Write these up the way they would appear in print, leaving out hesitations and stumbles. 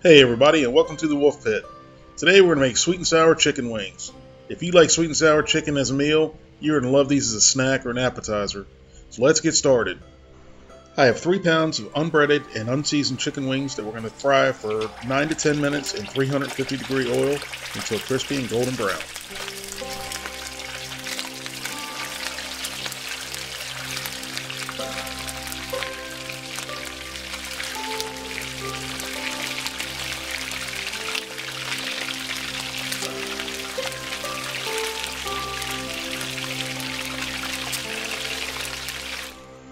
Hey everybody, and welcome to the Wolf Pit. Today we're going to make sweet and sour chicken wings. If you like sweet and sour chicken as a meal, you're going to love these as a snack or an appetizer. So let's get started. I have 3 pounds of unbreaded and unseasoned chicken wings that we're going to fry for 9 to 10 minutes in 350 degree oil until crispy and golden brown.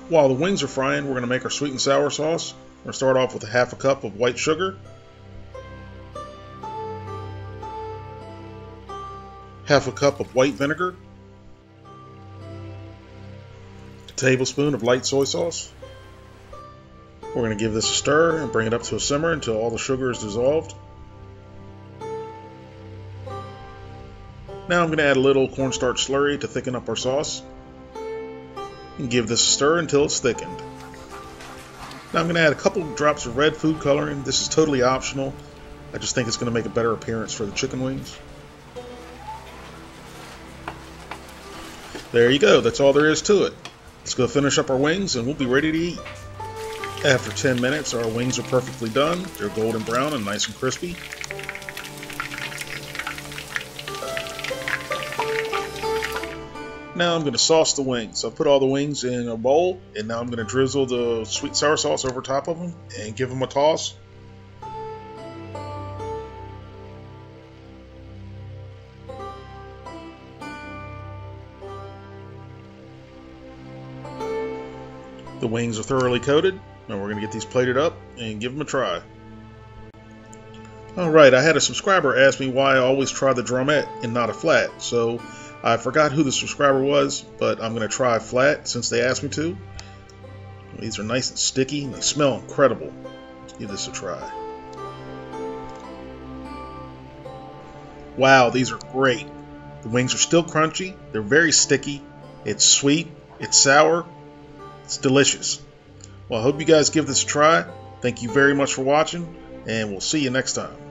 While the wings are frying, we're going to make our sweet and sour sauce. We're going to start off with a ½ cup of white sugar, ½ cup of white vinegar, a tablespoon of light soy sauce. We're going to give this a stir and bring it up to a simmer until all the sugar is dissolved. Now I'm going to add a little cornstarch slurry to thicken up our sauce. And give this a stir until it's thickened. Now I'm going to add a couple of drops of red food coloring. This is totally optional. I just think it's going to make a better appearance for the chicken wings. There you go. That's all there is to it. Let's go finish up our wings and we'll be ready to eat. After 10 minutes, our wings are perfectly done. They're golden brown and nice and crispy. Now I'm going to sauce the wings. I've put all the wings in a bowl, and now I'm going to drizzle the sweet and sour sauce over top of them and give them a toss. The wings are thoroughly coated. Now we're going to get these plated up and give them a try. Alright, I had a subscriber ask me why I always try the drumette and not a flat, so I forgot who the subscriber was, but I'm going to try flat since they asked me to. These are nice and sticky and they smell incredible. Let's give this a try. Wow, these are great. The wings are still crunchy. They're very sticky. It's sweet. It's sour. It's delicious. Well, I hope you guys give this a try. Thank you very much for watching, and we'll see you next time.